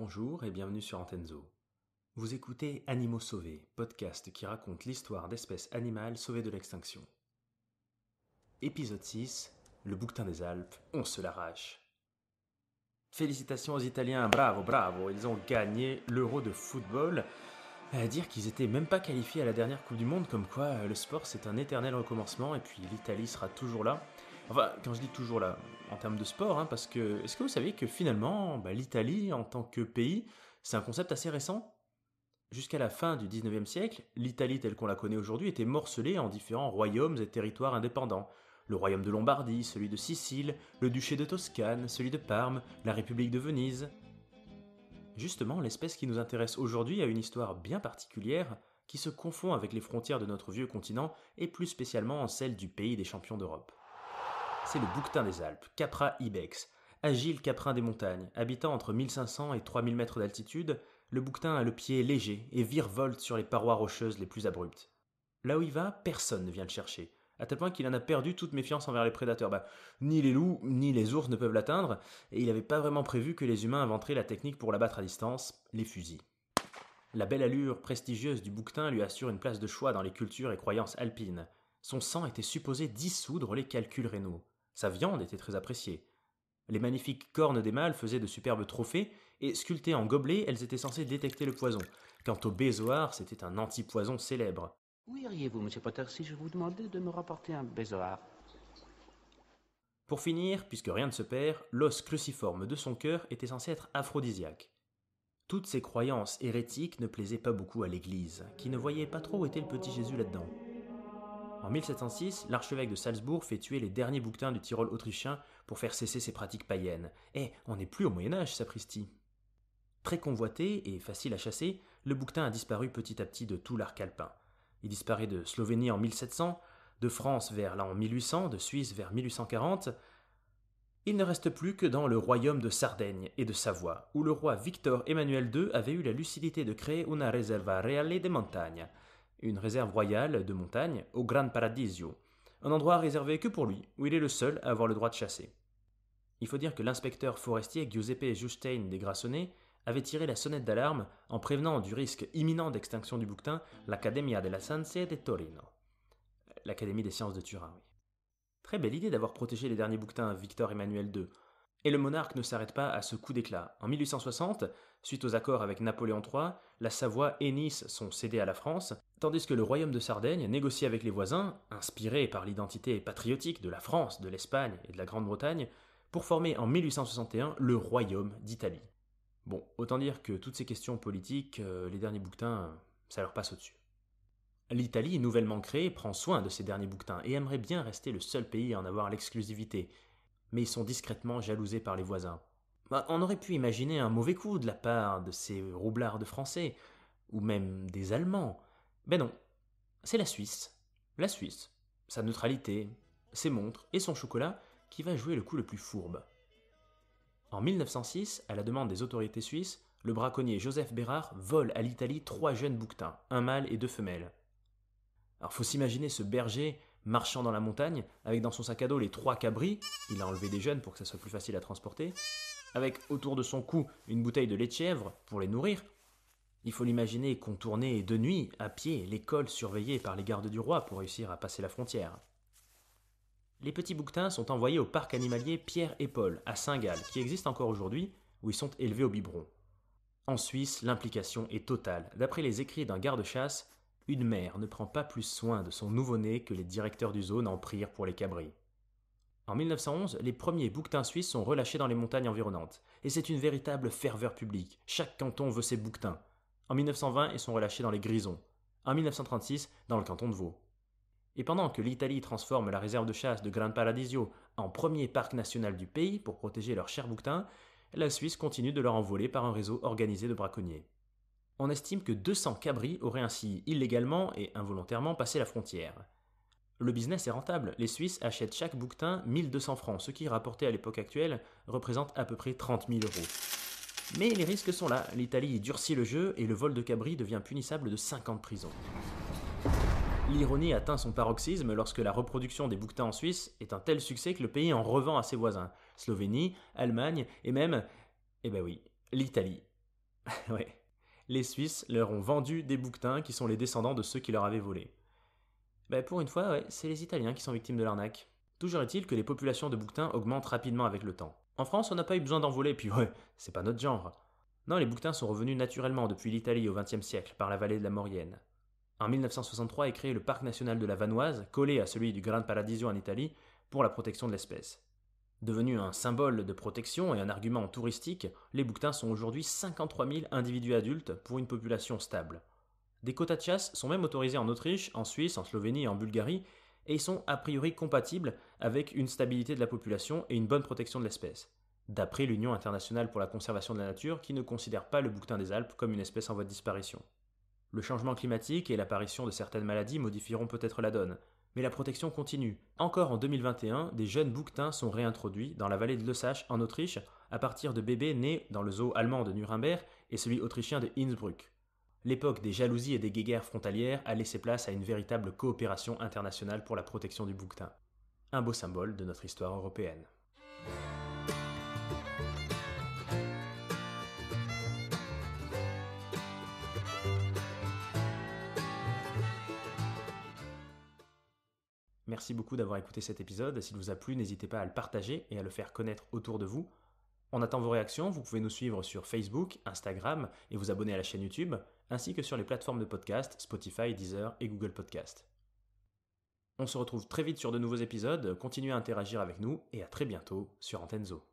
Bonjour et bienvenue sur Antenzo. Vous écoutez Animaux sauvés, podcast qui raconte l'histoire d'espèces animales sauvées de l'extinction. Épisode 6, le bouquetin des Alpes, on se l'arrache. Félicitations aux Italiens, bravo, bravo, ils ont gagné l'Euro de football. À dire qu'ils étaient même pas qualifiés à la dernière Coupe du Monde, comme quoi le sport c'est un éternel recommencement et puis l'Italie sera toujours là. Enfin, quand je dis toujours là, en termes de sport, parce que est-ce que vous savez que finalement, l'Italie en tant que pays, c'est un concept assez récent? Jusqu'à la fin du 19e siècle, l'Italie telle qu'on la connaît aujourd'hui était morcelée en différents royaumes et territoires indépendants. Le royaume de Lombardie, celui de Sicile, le duché de Toscane, celui de Parme, la République de Venise. Justement, l'espèce qui nous intéresse aujourd'hui a une histoire bien particulière qui se confond avec les frontières de notre vieux continent et plus spécialement celle du pays des champions d'Europe. C'est le bouquetin des Alpes, Capra ibex. Agile caprin des montagnes, habitant entre 1500 et 3000 mètres d'altitude, le bouquetin a le pied léger et virevolte sur les parois rocheuses les plus abruptes. Là où il va, personne ne vient le chercher, à tel point qu'il en a perdu toute méfiance envers les prédateurs. Ni les loups, ni les ours ne peuvent l'atteindre, et il n'avait pas vraiment prévu que les humains inventeraient la technique pour l'abattre à distance, les fusils. La belle allure prestigieuse du bouquetin lui assure une place de choix dans les cultures et croyances alpines. Son sang était supposé dissoudre les calculs rénaux. Sa viande était très appréciée. Les magnifiques cornes des mâles faisaient de superbes trophées, et sculptées en gobelets, elles étaient censées détecter le poison. Quant au bézoard, c'était un antipoison célèbre. Où iriez-vous, M. Potter, si je vous demandais de me rapporter un bézoard? Pour finir, puisque rien ne se perd, l'os cruciforme de son cœur était censé être aphrodisiaque. Toutes ces croyances hérétiques ne plaisaient pas beaucoup à l'Église, qui ne voyait pas trop où était le petit Jésus là-dedans. En 1706, l'archevêque de Salzbourg fait tuer les derniers bouquetins du Tyrol autrichien pour faire cesser ses pratiques païennes. On n'est plus au Moyen-Âge, sapristi. Très convoité et facile à chasser, le bouquetin a disparu petit à petit de tout l'arc alpin. Il disparaît de Slovénie en 1700, de France vers l'an 1800, de Suisse vers 1840. Il ne reste plus que dans le royaume de Sardaigne et de Savoie, où le roi Victor Emmanuel II avait eu la lucidité de créer una reserva reale de montagne, une réserve royale de montagne au Gran Paradiso, un endroit réservé que pour lui, où il est le seul à avoir le droit de chasser. Il faut dire que l'inspecteur forestier Giuseppe Giustein des Grassonnet avait tiré la sonnette d'alarme en prévenant du risque imminent d'extinction du bouquetin l'Accademia della Scienze de Torino, l'Académie des sciences de Turin. Oui. Très belle idée d'avoir protégé les derniers bouquetins Victor Emmanuel II. Et le monarque ne s'arrête pas à ce coup d'éclat. En 1860, suite aux accords avec Napoléon III, la Savoie et Nice sont cédées à la France, tandis que le royaume de Sardaigne négocie avec les voisins, inspiré par l'identité patriotique de la France, de l'Espagne et de la Grande-Bretagne, pour former en 1861 le royaume d'Italie. Bon, autant dire que toutes ces questions politiques, les derniers bouquetins, ça leur passe au-dessus. L'Italie, nouvellement créée, prend soin de ces derniers bouquetins et aimerait bien rester le seul pays à en avoir l'exclusivité, mais ils sont discrètement jalousés par les voisins. On aurait pu imaginer un mauvais coup de la part de ces roublards de Français, ou même des Allemands. Non, c'est la Suisse. La Suisse, sa neutralité, ses montres et son chocolat qui va jouer le coup le plus fourbe. En 1906, à la demande des autorités suisses, le braconnier Joseph Bérard vole à l'Italie 3 jeunes bouquetins, un mâle et 2 femelles. Alors faut s'imaginer ce berger marchant dans la montagne, avec dans son sac à dos les 3 cabris, il a enlevé des jeunes pour que ça soit plus facile à transporter, avec autour de son cou une bouteille de lait de chèvre pour les nourrir. Il faut l'imaginer contourner de nuit, à pied, l'école surveillée par les gardes du roi pour réussir à passer la frontière. Les petits bouquetins sont envoyés au parc animalier Pierre et Paul, à Saint-Gall, qui existe encore aujourd'hui, où ils sont élevés au biberon. En Suisse, l'implication est totale. D'après les écrits d'un garde-chasse, une mère ne prend pas plus soin de son nouveau-né que les directeurs du zoo n'en prirent pour les cabris. En 1911, les premiers bouquetins suisses sont relâchés dans les montagnes environnantes, et c'est une véritable ferveur publique. Chaque canton veut ses bouquetins. En 1920, ils sont relâchés dans les Grisons. En 1936, dans le canton de Vaud. Et pendant que l'Italie transforme la réserve de chasse de Gran Paradiso en premier parc national du pays pour protéger leurs chers bouquetins, la Suisse continue de leur en voler par un réseau organisé de braconniers. On estime que 200 cabris auraient ainsi illégalement et involontairement passé la frontière. Le business est rentable, les Suisses achètent chaque bouquetin 1200 francs, ce qui, rapporté à l'époque actuelle, représente à peu près 30 000 euros. Mais les risques sont là, l'Italie durcit le jeu et le vol de cabris devient punissable de 5 ans de prison. L'ironie atteint son paroxysme lorsque la reproduction des bouquetins en Suisse est un tel succès que le pays en revend à ses voisins, Slovénie, Allemagne et même, l'Italie. Ouais. Les Suisses leur ont vendu des bouquetins qui sont les descendants de ceux qui leur avaient volé. Pour une fois, ouais, c'est les Italiens qui sont victimes de l'arnaque. Toujours est-il que les populations de bouquetins augmentent rapidement avec le temps. En France, on n'a pas eu besoin d'en voler, puis ouais, c'est pas notre genre. Non, les bouquetins sont revenus naturellement depuis l'Italie au XXe siècle, par la vallée de la Maurienne. En 1963 est créé le parc national de la Vanoise, collé à celui du Gran Paradiso en Italie, pour la protection de l'espèce. Devenu un symbole de protection et un argument touristique, les bouquetins sont aujourd'hui 53 000 individus adultes pour une population stable. Des quotas de chasse sont même autorisés en Autriche, en Suisse, en Slovénie et en Bulgarie, et ils sont a priori compatibles avec une stabilité de la population et une bonne protection de l'espèce, d'après l'Union internationale pour la conservation de la nature qui ne considère pas le bouquetin des Alpes comme une espèce en voie de disparition. Le changement climatique et l'apparition de certaines maladies modifieront peut-être la donne, mais la protection continue. Encore en 2021, des jeunes bouquetins sont réintroduits dans la vallée de Lesage en Autriche à partir de bébés nés dans le zoo allemand de Nuremberg et celui autrichien de Innsbruck. L'époque des jalousies et des guéguerres frontalières a laissé place à une véritable coopération internationale pour la protection du bouquetin. Un beau symbole de notre histoire européenne. Merci beaucoup d'avoir écouté cet épisode. S'il vous a plu, n'hésitez pas à le partager et à le faire connaître autour de vous. On attend vos réactions, vous pouvez nous suivre sur Facebook, Instagram et vous abonner à la chaîne YouTube, ainsi que sur les plateformes de podcast Spotify, Deezer et Google Podcast. On se retrouve très vite sur de nouveaux épisodes, continuez à interagir avec nous et à très bientôt sur Antenzo.